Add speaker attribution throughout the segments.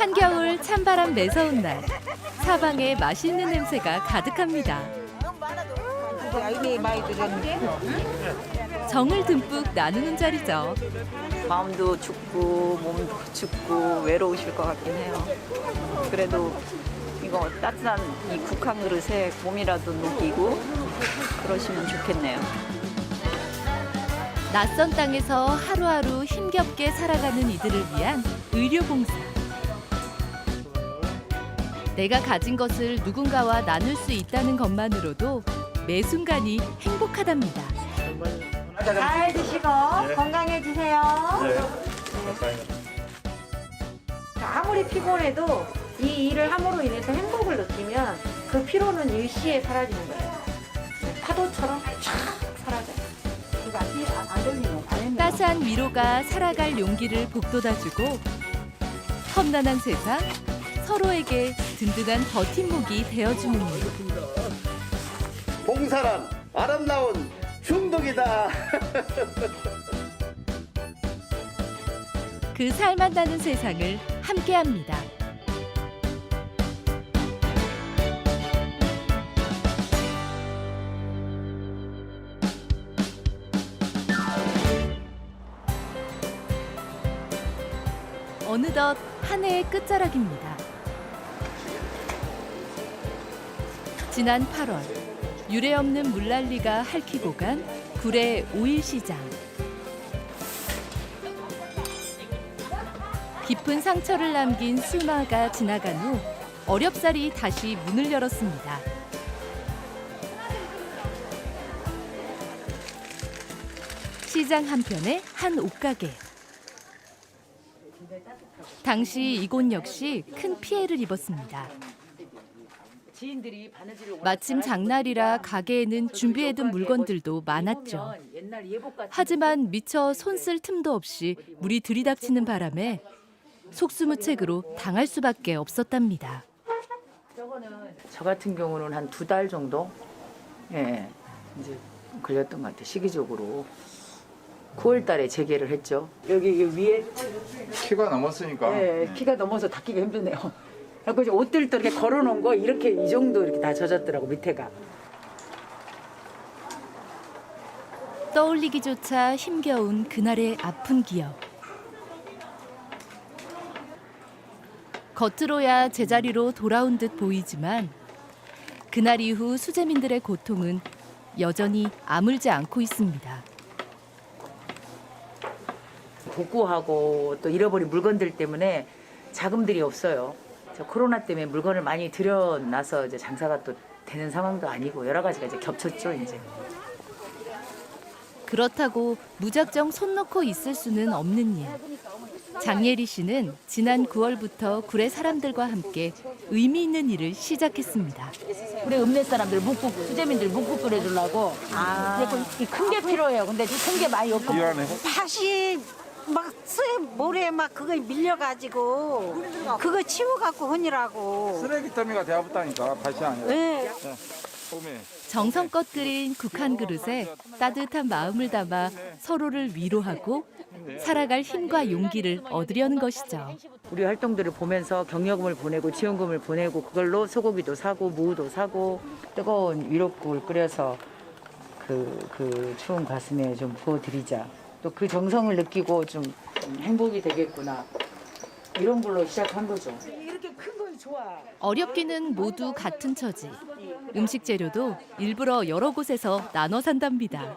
Speaker 1: 한겨울 찬바람 매서운 날, 사방에 맛있는 냄새가 가득합니다. 정을 듬뿍 나누는 자리죠.
Speaker 2: 마음도 춥고 몸도 춥고 외로우실 것 같긴 해요. 그래도 이거 따뜻한 이 국한 그릇에 몸이라도 녹이고 그러시면 좋겠네요.
Speaker 1: 낯선 땅에서 하루하루 힘겹게 살아가는 이들을 위한 의료봉사. 내가 가진 것을 누군가와 나눌 수 있다는 것만으로도 매 순간이 행복하답니다.
Speaker 3: 잘 드시고 건강해지세요. 아무리 피곤해도 이 일을 함으로 인해서 행복을 느끼면 그 피로는 일시에 사라지는 거예요. 파도처럼 촥 사라져요.
Speaker 1: 따스한 위로가 살아갈 용기를 북돋아주고 험난한 세상 서로에게 든든한 버팀목이 되어주는 일.
Speaker 4: 봉사란 아름다운 중독이다.
Speaker 1: 그 살맛나는 세상을 함께합니다. 어느덧 한 해의 끝자락입니다. 지난 8월 유례없는 물난리가 핥히고 간 구례 5.1시장. 깊은 상처를 남긴 수마가 지나간 후 어렵사리 다시 문을 열었습니다. 시장 한편의 한 옷가게. 당시 이곳 역시 큰 피해를 입었습니다. 마침 장날이라 가게에는 준비해둔 물건들도 많았죠. 하지만 미처 손 쓸 틈도 없이 물이 들이닥치는 바람에 속수무책으로 당할 수밖에 없었답니다.
Speaker 2: 저 같은 경우는 한 2달 정도 이제 걸렸던 것 같아요. 시기적으로. 9월 달에 재개를 했죠. 여기 위에
Speaker 5: 키가 넘었으니까.
Speaker 2: 키가 넘어서 닦기가 힘드네요. 그래서 이제 옷들도 이렇게 걸어놓은 거 이렇게 이 정도 이렇게 다 젖었더라고 밑에가.
Speaker 1: 떠올리기조차 힘겨운 그날의 아픈 기억. 겉으로야 제자리로 돌아온 듯 보이지만 그날 이후 수재민들의 고통은 여전히 아물지 않고 있습니다.
Speaker 2: 복구하고 또 잃어버린 물건들 때문에 자금들이 없어요. 코로나 때문에 물건을 많이 들여놔서 이제 장사가 또 되는 상황도 아니고 여러 가지가 이제 겹쳤죠 이제.
Speaker 1: 그렇다고 무작정 손 놓고 있을 수는 없는 일. 장예리 씨는 지난 9월부터 구례 사람들과 함께 의미 있는 일을 시작했습니다.
Speaker 6: 우리 읍내 사람들 묵국 수재민들 묵국 끓여주려고 큰 게 필요해요. 근데 큰 게 많이 없고
Speaker 7: 다시 막 모래 막 그거 밀려가지고 그거 치워갖고 하느라고.
Speaker 5: 쓰레기 더미가 되어붙다니까 다시 아니라.
Speaker 7: 네.
Speaker 1: 정성껏 끓인 국한 그릇에 따뜻한 마음을 담아 서로를 위로하고 살아갈 힘과 용기를 얻으려는 것이죠.
Speaker 2: 우리 활동들을 보면서 격려금을 보내고 지원금을 보내고 그걸로 소고기도 사고 무도 사고 뜨거운 위로국을 끓여서 그 추운 가슴에 좀 부어드리자. 또 그 정성을 느끼고 좀 행복이 되겠구나. 이런 걸로 시작한 거죠.
Speaker 7: 이렇게 큰 거 좋아.
Speaker 1: 어렵기는 모두 같은 처지. 음식 재료도 일부러 여러 곳에서 나눠 산답니다.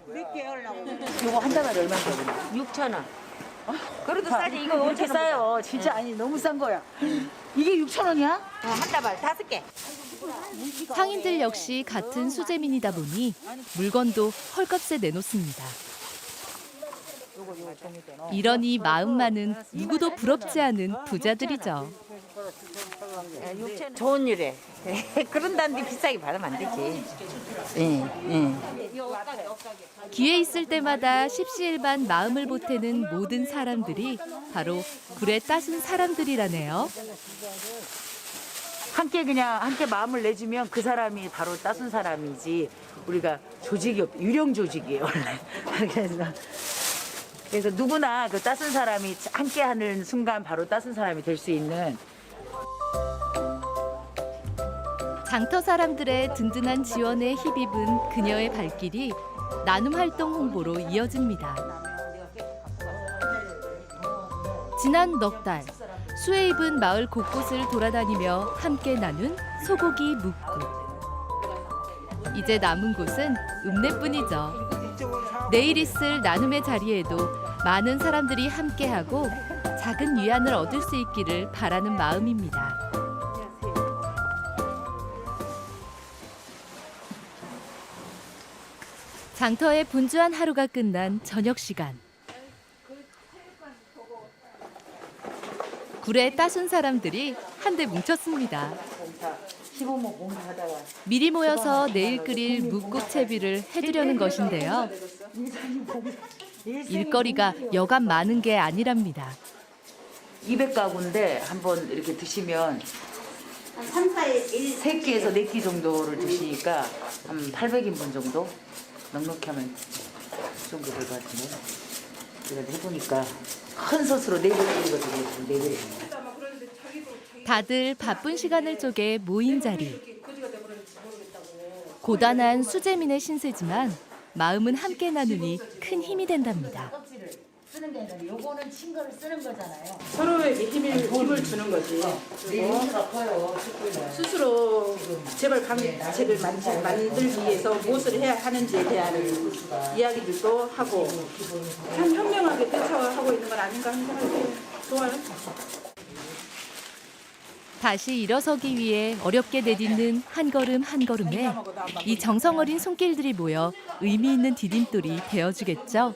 Speaker 7: 몇 개 하려고.
Speaker 2: 이거 한 달에 얼마나 되나?
Speaker 6: 6,000원.
Speaker 7: 그래도 싸지 이거
Speaker 6: 어떻게 싸요? 진짜 아니 너무 싼 거야. 이게 6,000원이야?
Speaker 7: 한 다발 5개.
Speaker 1: 상인들 역시 같은 수재민이다 보니 물건도 헐값에 내놓습니다. 이러니 마음만은 누구도 부럽지 않은 부자들이죠.
Speaker 7: 좋은 일에. 그런다는데 비싸게 받으면 안 되지.
Speaker 1: 기회 있을 때마다 십시일반 마음을 보태는 모든 사람들이 바로 구례 따순 사람들이라네요.
Speaker 2: 함께 마음을 내주면 그 사람이 바로 따순 사람이지 우리가 조직이 유령 조직이에요 원래. 그래서 그래서 누구나 그 따순 사람이 함께하는 순간 바로 따순 사람이 될 수 있는
Speaker 1: 장터 사람들의 든든한 지원에 힘입은 그녀의 발길이 나눔 활동 홍보로 이어집니다. 지난 넉 달 수해 입은 마을 곳곳을 돌아다니며 함께 나눈 소고기 묵국. 이제 남은 곳은 읍내뿐이죠. 내일 있을 나눔의 자리에도 많은 사람들이 함께하고 작은 위안을 얻을 수 있기를 바라는 마음입니다. 장터에 분주한 하루가 끝난 저녁 시간. 굴에 따순 사람들이 한데 뭉쳤습니다.
Speaker 2: 시부모 공부하다가
Speaker 1: 미리 모여서 내일 끓일 묵국 채비를 해두려는 것인데요. 일거리가 여간 많은 게 아니랍니다.
Speaker 2: 200가구인데 한번 이렇게 드시면 3끼에서 4끼 정도를 드시니까 한 800인분 정도 넉넉히 하면 그 정도 될 것 같은데 제가 해보니까 큰 솥으로 4배 끓이거든요. 4배.
Speaker 1: 다들 바쁜 시간을 쪼개 모인 자리. 고단한 수재민의 신세지만 마음은 함께 나누니 큰 힘이 된답니다.
Speaker 6: 쓰는 게 아니라 요거는 친 거를 쓰는 거잖아요.
Speaker 8: 서로에게 힘을 주는 거지. 스스로 재벌 방책을 만들기 위해서 무엇을 해야 하는지에 대한 이야기들도 하고 참 현명하게 대처하고 있는 건 아닌가 하는 생각이 좋아요.
Speaker 1: 다시 일어서기 위해 어렵게 내딛는 한 걸음 한 걸음에 이 정성 어린 손길들이 모여 의미 있는 디딤돌이 되어주겠죠.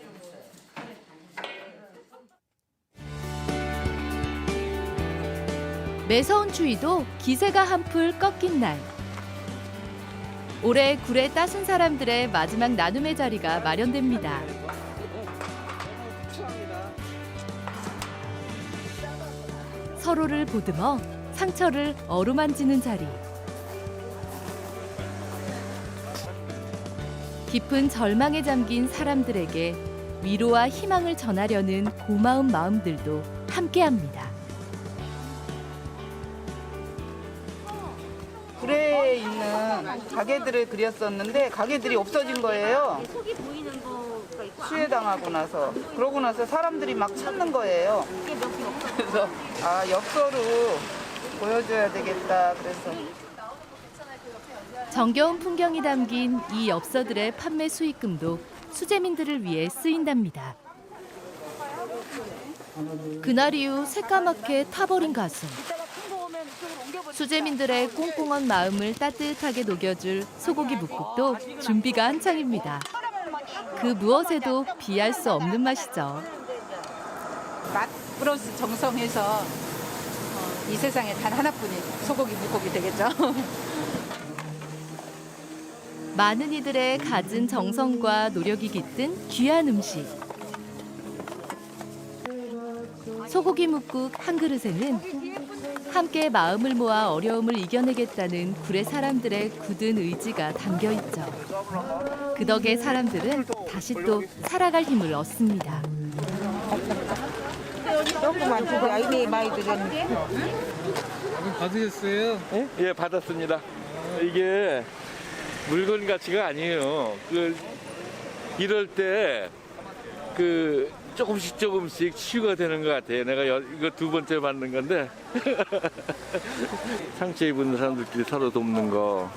Speaker 1: 매서운 추위도 기세가 한풀 꺾인 날. 올해 굴에 따순 사람들의 마지막 나눔의 자리가 마련됩니다. 서로를 보듬어 상처를 어루만지는 자리. 깊은 절망에 잠긴 사람들에게 위로와 희망을 전하려는 고마운 마음들도 함께합니다.
Speaker 9: 굴에 있는 가게들을 그렸었는데 가게들이 없어진 거예요. 수해당하고 나서. 그러고 나서 사람들이 막 찾는 거예요. 그래서 엽서로 보여줘야 되겠다. 그래서
Speaker 1: 정겨운 풍경이 담긴 이 엽서들의 판매 수익금도 수재민들을 위해 쓰인답니다. 그날 이후 새까맣게 타버린 가슴. 수재민들의 꽁꽁한 마음을 따뜻하게 녹여줄 소고기 묵국도 준비가 한창입니다. 그 무엇에도 비할 수 없는 맛이죠.
Speaker 8: 맛 플러스 정성해서 이 세상에 단 하나뿐인 소고기 묵국이 되겠죠.
Speaker 1: 많은 이들의 갖은 정성과 노력이 깃든 귀한 음식. 소고기 묵국 한 그릇에는 함께 마음을 모아 어려움을 이겨내겠다는 굴의 사람들의 굳은 의지가 담겨 있죠. 그 덕에 사람들은 다시 또 살아갈 힘을 얻습니다.
Speaker 9: 조금만 주고 아이네 많이 드렸는데.
Speaker 10: 받으셨어요? 예, 받았습니다. 이게 물건 가치가 아니에요. 이럴 때 조금씩 치유가 되는 것 같아요. 내가 이거 2번째 받는 건데 상처 입은 사람들끼리 서로 돕는 거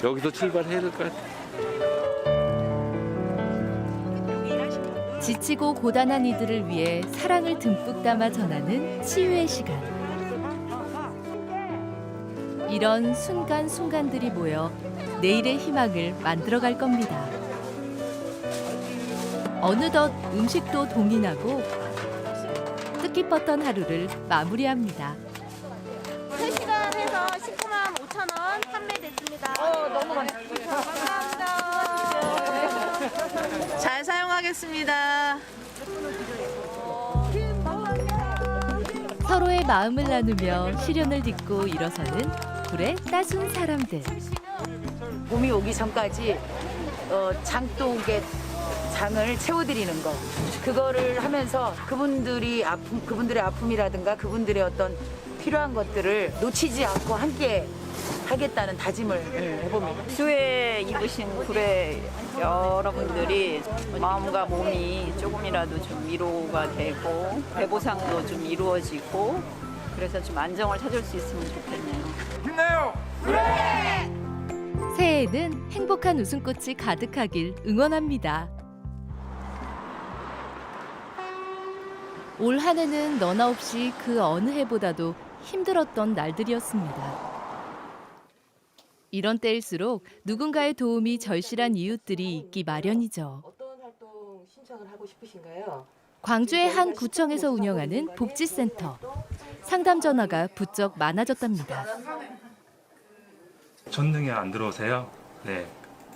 Speaker 10: 여기서 출발해야 될 것 같아요.
Speaker 1: 지치고 고단한 이들을 위해 사랑을 듬뿍 담아 전하는 치유의 시간. 이런 순간순간들이 모여 내일의 희망을 만들어갈 겁니다. 어느덧 음식도 동인하고 뜻깊었던 하루를 마무리합니다.
Speaker 11: 3시간 해서 19만 5천 원 판매됐습니다. 너무 감사합니다.
Speaker 7: 잘 사용하겠습니다.
Speaker 1: 서로의 마음을 나누며 시련을 딛고 일어서는 굴의 따순 사람들.
Speaker 2: 봄이 오기 전까지 장독에 장을 채워드리는 거. 그거를 하면서 그분들의 아픔이라든가 그분들의 어떤 필요한 것들을 놓치지 않고 함께 하겠다는 다짐을 해봅니다.
Speaker 7: 수해 입으신 구례 여러분들이 마음과 몸이 조금이라도 좀 위로가 되고 배보상도 좀 이루어지고 그래서 좀 안정을 찾을 수 있으면 좋겠네요.
Speaker 5: 힘내요!
Speaker 1: 새해에는 행복한 웃음꽃이 가득하길 응원합니다. 올 한 해는 너나 없이 그 어느 해보다도 힘들었던 날들이었습니다. 이런 때일수록 누군가의 도움이 절실한 이웃들이 있기 마련이죠.
Speaker 12: 어떤 활동 신청을 하고 싶으신가요?
Speaker 1: 광주의 한 구청에서 운영하는 복지센터. 상담 전화가 부쩍 많아졌답니다.
Speaker 13: 전등이 안 들어오세요? 네.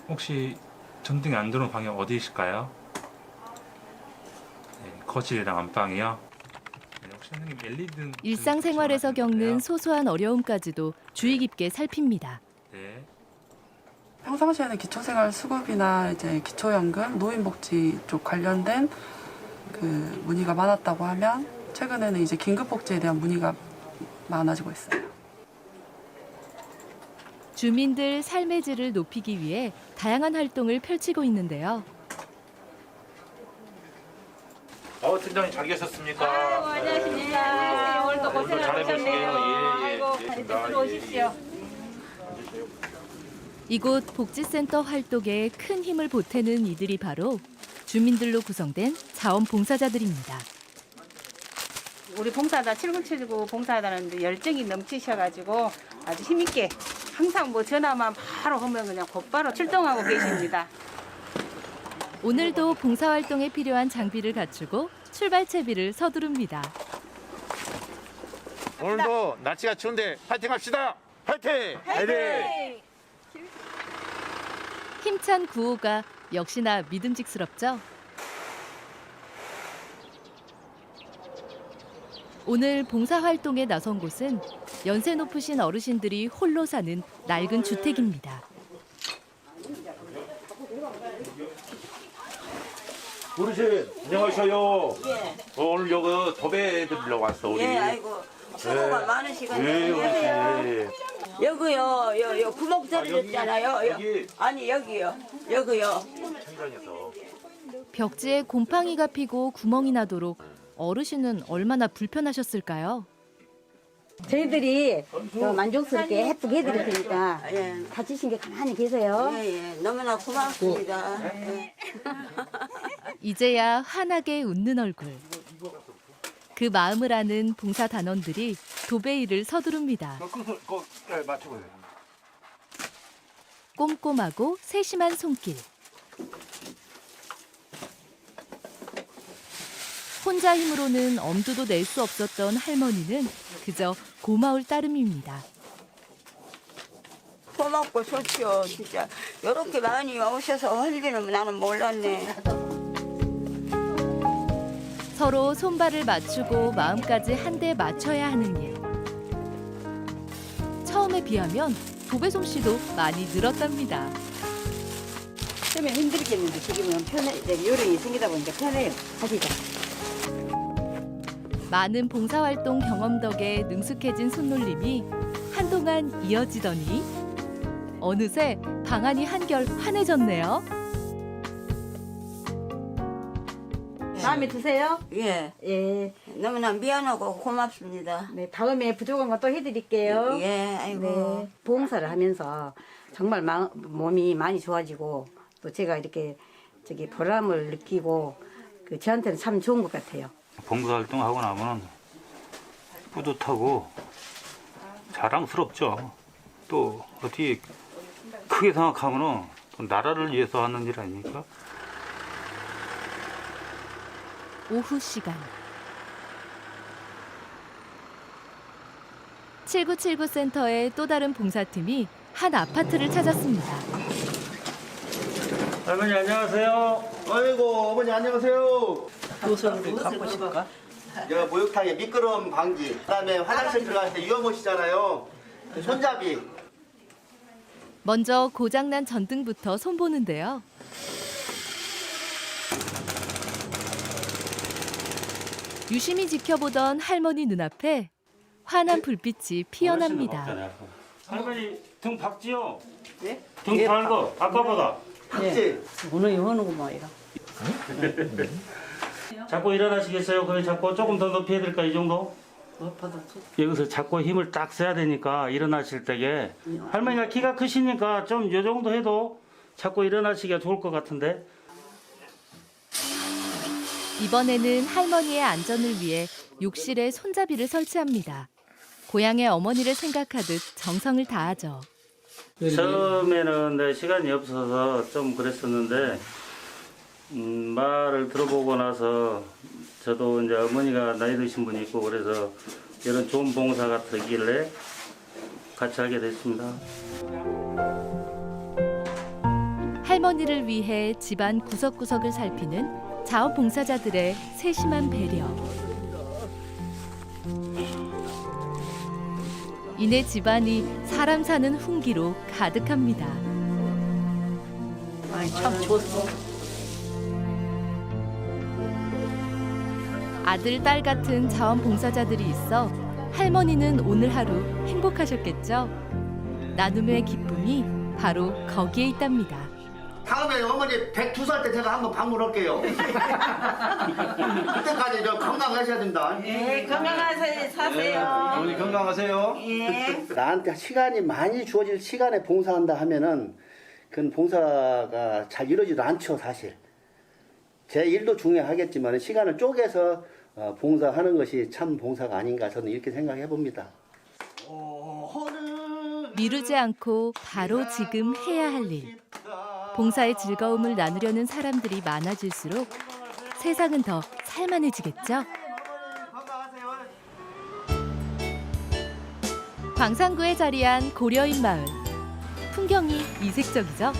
Speaker 13: 혹시 전등이 안 들어오는 방이 어디이실까요? 네, 거실이랑 안방이요? 네, 혹시 선생님 LED 등
Speaker 1: 일상생활에서 겪는 소소한 어려움까지도 주의 깊게 살핍니다.
Speaker 13: 네.
Speaker 12: 평상시에는 기초생활 수급이나 이제 기초연금, 노인복지 쪽 관련된 그 문의가 많았다고 하면 최근에는 이제 긴급복지에 대한 문의가 많아지고 있어요.
Speaker 1: 주민들 삶의 질을 높이기 위해 다양한 활동을 펼치고 있는데요.
Speaker 10: 팀장님 잘 계셨습니까?
Speaker 11: 안녕하십니까. 오늘도 고생 많으셨네요. 아이고, 들어오십시오.
Speaker 1: 이곳 복지센터 활동에 큰 힘을 보태는 이들이 바로 주민들로 구성된 자원봉사자들입니다.
Speaker 8: 우리 봉사자 7979 봉사자는 열정이 넘치셔가지고 아주 힘있게 항상 뭐 전화만 바로 하면 그냥 곧바로 출동하고 계십니다.
Speaker 1: 오늘도 봉사활동에 필요한 장비를 갖추고 출발 채비를 서두릅니다.
Speaker 10: 오늘도 날씨가 추운데 파이팅합시다. 파이팅! 파이팅!
Speaker 1: 힘찬 구호가 역시나 믿음직스럽죠? 오늘 봉사활동에 나선 곳은 연세 높으신 어르신들이 홀로 사는 낡은 주택입니다.
Speaker 10: 어르신 안녕하셔요. 오늘 여기 도배 들러 왔어 우리.
Speaker 7: 아이고 수고가 많으시거든요.
Speaker 10: 어르신.
Speaker 7: 여기요, 요 구멍 떨어졌잖아요.
Speaker 10: 여기.
Speaker 7: 아니 여기요.
Speaker 10: 천장에서.
Speaker 1: 벽지에 곰팡이가 피고 구멍이 나도록 어르신은 얼마나 불편하셨을까요?
Speaker 6: 저희들이 만족스럽게 예쁘게 해드릴 테니까 다치신 게 가만히 계세요.
Speaker 7: 너무나 고맙습니다.
Speaker 1: 이제야 환하게 웃는 얼굴. 그 마음을 아는 봉사 단원들이 도배 일을 서두릅니다.
Speaker 10: 맞추고.
Speaker 1: 꼼꼼하고 세심한 손길. 혼자 힘으로는 엄두도 낼 수 없었던 할머니는 그저 고마울 따름입니다.
Speaker 7: 고맙고 좋죠, 진짜. 이렇게 많이 오셔서 할 일은 나는 몰랐네.
Speaker 1: 서로 손발을 맞추고 마음까지 한데 맞춰야 하는 일. 처음에 비하면 도배 솜씨도 많이 늘었답니다.
Speaker 6: 처음에 힘들겠는데 지금은 요령이 생기다 보니까 편해요. 하시죠.
Speaker 1: 많은 봉사활동 경험 덕에 능숙해진 손놀림이 한동안 이어지더니 어느새 방안이 한결 환해졌네요.
Speaker 6: 마음에 드세요?
Speaker 7: 예.
Speaker 6: 예.
Speaker 7: 너무나 미안하고 고맙습니다.
Speaker 6: 네, 다음에 부족한 거 또 해드릴게요.
Speaker 7: 예, 아이고.
Speaker 6: 네. 봉사를 하면서 정말 몸이 많이 좋아지고 또 제가 이렇게 보람을 느끼고 저한테는 참 좋은 것 같아요.
Speaker 13: 봉사활동하고 나면 뿌듯하고 자랑스럽죠. 또 어떻게 크게 생각하면 또 나라를 위해서 하는 일 아닙니까?
Speaker 1: 오후 시간. 7979 센터의 또 다른 봉사팀이 한 아파트를 찾았습니다.
Speaker 13: 할머니 안녕하세요.
Speaker 4: 아이고 어머니 안녕하세요.
Speaker 9: 무엇을 갖고 싶을까?
Speaker 4: 여 목욕탕에 미끄럼 방지, 그다음에 화장실 들어갈 때 위험하시잖아요. 손잡이.
Speaker 1: 먼저 고장난 전등부터 손보는데요. 유심히 지켜보던 할머니 눈앞에 환한 불빛이 피어납니다.
Speaker 13: 할머니 등 박지요?
Speaker 6: 네?
Speaker 13: 등 밝어 아까보다.
Speaker 6: 오늘 이러는구만 이거.
Speaker 13: 자꾸 일어나시겠어요? 그래 자꾸 조금 더 높이 해야 될까 이 정도? 여기서 자꾸 힘을 딱 써야 되니까 일어나실 때게 할머니가 키가 크시니까 좀 요 정도 해도 자꾸 일어나시기가 좋을 것 같은데.
Speaker 1: 이번에는 할머니의 안전을 위해 욕실에 손잡이를 설치합니다. 고향의 어머니를 생각하듯 정성을 다하죠.
Speaker 13: 처음에는 내 시간이 없어서 좀 그랬었는데 말을 들어보고 나서 저도 이제 어머니가 나이 드신 분이 있고 그래서 이런 좋은 봉사가 되길래 같이 하게 됐습니다.
Speaker 1: 할머니를 위해 집안 구석구석을 살피는 자원봉사자들의 세심한 배려. 이내 집안이 사람 사는 훈기로 가득합니다.
Speaker 6: 참 좋았어.
Speaker 1: 아들, 딸 같은 자원봉사자들이 있어 할머니는 오늘 하루 행복하셨겠죠? 나눔의 기쁨이 바로 거기에 있답니다.
Speaker 4: 다음에 어머니 102살 때 제가 한번 방문할게요. 그때까지 저 건강하셔야 된다.
Speaker 6: 네, 건강하세요. 사세요.
Speaker 4: 어머니 건강하세요.
Speaker 6: 예.
Speaker 4: 나한테 시간이 많이 주어질 시간에 봉사한다 하면은 그건 봉사가 잘 이루어지도 않죠, 사실. 제 일도 중요하겠지만 시간을 쪼개서 봉사하는 것이 참 봉사가 아닌가 저는 이렇게 생각해 봅니다.
Speaker 1: 미루지 않고 바로 지금 해야 할 일. 봉사의 즐거움을 나누려는 사람들이 많아질수록 세상은 더 살만해지겠죠? 광산구에 자리한 고려인 마을. 풍경이 이색적이죠?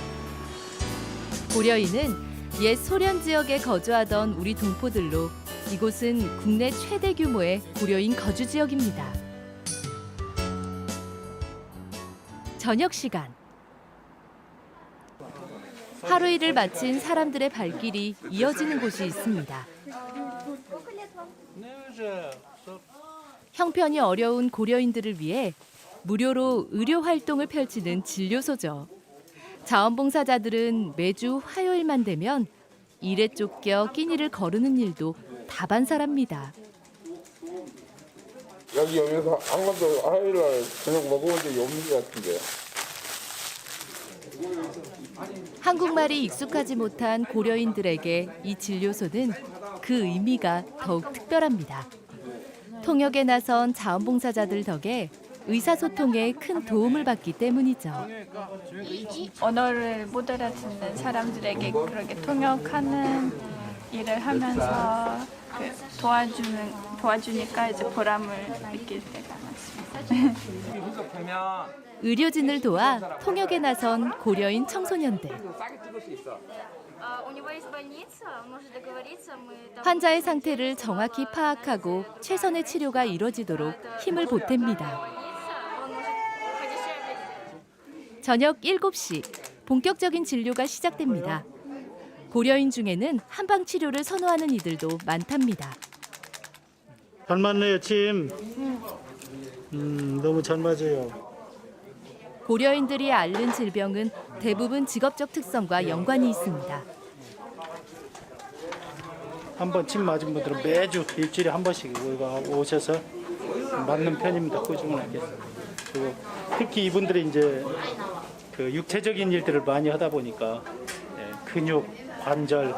Speaker 1: 고려인은 옛 소련 지역에 거주하던 우리 동포들로 이곳은 국내 최대 규모의 고려인 거주 지역입니다. 저녁 시간. 하루 일을 마친 사람들의 발길이 이어지는 곳이 있습니다. 형편이 어려운 고려인들을 위해 무료로 의료 활동을 펼치는 진료소죠. 자원봉사자들은 매주 화요일만 되면 일에 쫓겨 끼니를 거르는 일도 다반사랍니다.
Speaker 5: 여기 오면서 한 번도 화요일날 저녁 먹어본 적이 없는 것 같은데.
Speaker 1: 한국말이 익숙하지 못한 고려인들에게 이 진료소는 그 의미가 더욱 특별합니다. 통역에 나선 자원봉사자들 덕에 의사소통에 큰 도움을 받기 때문이죠.
Speaker 7: 언어를 못 알아듣는 사람들에게 그렇게 통역하는 일을 하면서 도와주니까 이제 보람을 느낄 때가 많습니다.
Speaker 1: 의료진을 도와 통역에 나선 고려인 청소년들. 환자의 상태를 정확히 파악하고 최선의 치료가 이뤄지도록 힘을 보탭니다. 저녁 7시 본격적인 진료가 시작됩니다. 고려인 중에는 한방 치료를 선호하는 이들도 많답니다.
Speaker 14: 잘 맞네요, 침. 너무 잘 맞아요.
Speaker 1: 고려인들이 앓는 질병은 대부분 직업적 특성과 연관이 있습니다.
Speaker 14: 한번 침 맞은 분들은 매주 일주일에 한 번씩 오셔서 맞는 편입니다. 꾸준하게. 그리고 특히 이분들이 이제 그 육체적인 일들을 많이 하다 보니까 근육, 관절,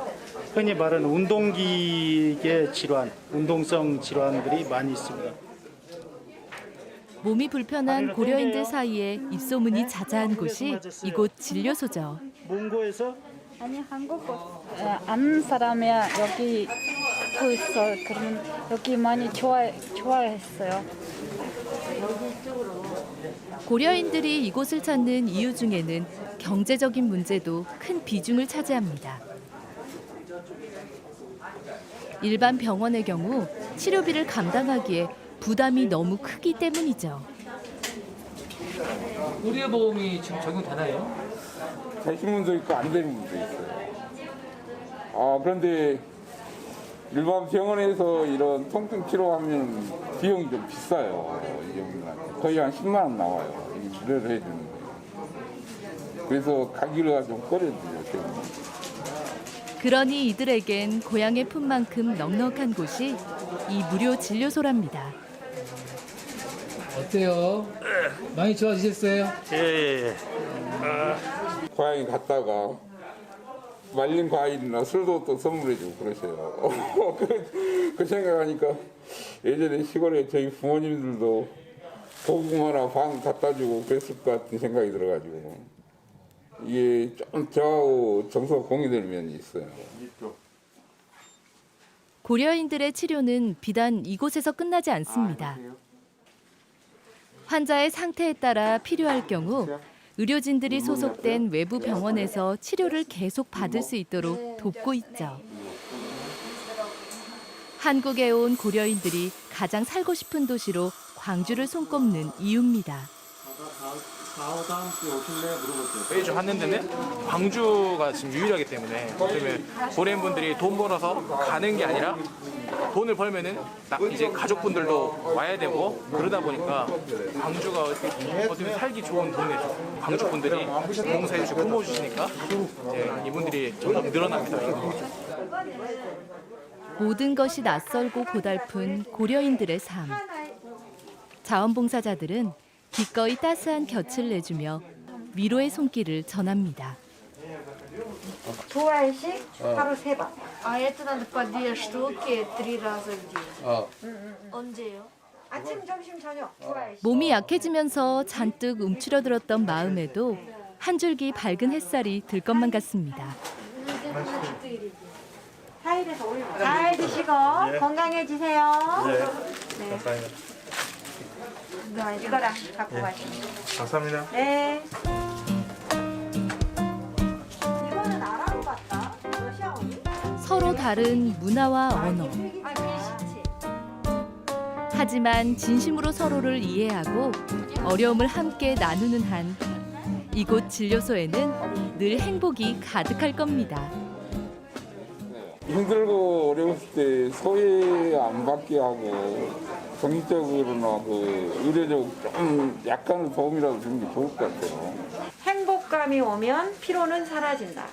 Speaker 14: 흔히 말하는 운동기계 질환, 운동성 질환들이 많이 있습니다.
Speaker 1: 몸이 불편한 고려인들 사이에 입소문이 자자한 곳이 이곳 진료소죠.
Speaker 14: 몽고에서?
Speaker 15: 아니 한국어 아는 사람이야 여기 또 있어. 그러면 여기 많이 좋아했어요.
Speaker 1: 고려인들이 이곳을 찾는 이유 중에는 경제적인 문제도 큰 비중을 차지합니다. 일반 병원의 경우 치료비를 감당하기에 부담이 너무 크기 때문이죠.
Speaker 16: 의료보험이 지금 적용되나요?
Speaker 5: 되신 분도 있고 안 되는 분도 있어요. 그런데 일반 병원에서 이런 통증 치료하면 비용이 좀 비싸요. 거의 한 10만 원 나와요. 이 치료를 해주는 거예요. 그래서 가기가 좀 꺼려져요. 지금.
Speaker 1: 그러니 이들에겐 고향의 품만큼 넉넉한 곳이 이 무료 진료소랍니다.
Speaker 16: 어때요? 많이 좋아지셨어요?
Speaker 13: 예.
Speaker 5: 고향에 갔다가 말린 과일이나 술도 또 선물해주고 그러세요. 그 생각하니까 예전에 시골에 저희 부모님들도 고구마나 방 갖다 주고 그랬을 것 같은 생각이 들어가지고 이게 좀 저하고 정서가 공유될 면이 있어요.
Speaker 1: 고려인들의 치료는 비단 이곳에서 끝나지 않습니다. 환자의 상태에 따라 필요할 경우 의료진들이 소속된 외부 병원에서 치료를 계속 받을 수 있도록 돕고 있죠. 한국에 온 고려인들이 가장 살고 싶은 도시로 광주를 손꼽는 이유입니다.
Speaker 17: 매주 하는 데는 광주가 지금 유일하기 때문에 그러면 고려인분들이 돈 벌어서 가는 게 아니라 돈을 벌면은 이제 가족분들도 와야 되고 그러다 보니까 광주가 어떻게 살기 좋은 동네죠. 광주 분들이 봉사해 주시고 품어 주시니까 이분들이 점점 늘어납니다.
Speaker 1: 모든 것이 낯설고 고달픈 고려인들의 삶. 자원봉사자들은 기꺼이 따스한 곁을 내주며 위로의 손길을 전합니다.
Speaker 3: 2알씩 하루 3번.
Speaker 11: А это надо по 2 штуки 3 раза в день. 언제요?
Speaker 3: 아침, 점심, 저녁 2알씩.
Speaker 1: 몸이 약해지면서 잔뜩 움츠러들었던 마음에도 한 줄기 밝은 햇살이 들 것만 같습니다.
Speaker 3: 사일에서 올려. 잘 드시고 건강해지세요. 네. 이거랑 갖고 가시면.
Speaker 5: 감사합니다.
Speaker 3: 네. 이거는 나라로 갔다. 러시아어니?
Speaker 1: 서로 다른 문화와 언어. 하지만 진심으로 서로를 이해하고 어려움을 함께 나누는 한 이곳 진료소에는 늘 행복이 가득할 겁니다.
Speaker 5: 힘들고 어려웠을 때 소외 안 받게 하고 정신적으로나 그 의료적 좀 약간의 도움이라도 주는 게 좋을 것 같아요.
Speaker 3: 행복감이 오면 피로는 사라진다.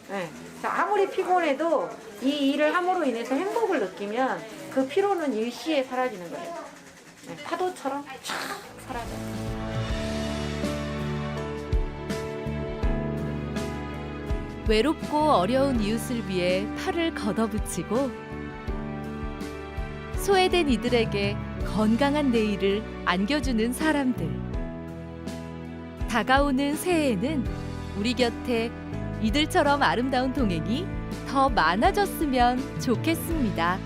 Speaker 3: 네. 아무리 피곤해도 이 일을 함으로 인해서 행복을 느끼면 그 피로는 일시에 사라지는 거예요. 네. 파도처럼 촥 사라져요.
Speaker 1: 외롭고 어려운 이웃을 위해 팔을 걷어붙이고 소외된 이들에게 건강한 내일을 안겨주는 사람들. 다가오는 새해에는 우리 곁에 이들처럼 아름다운 동행이 더 많아졌으면 좋겠습니다.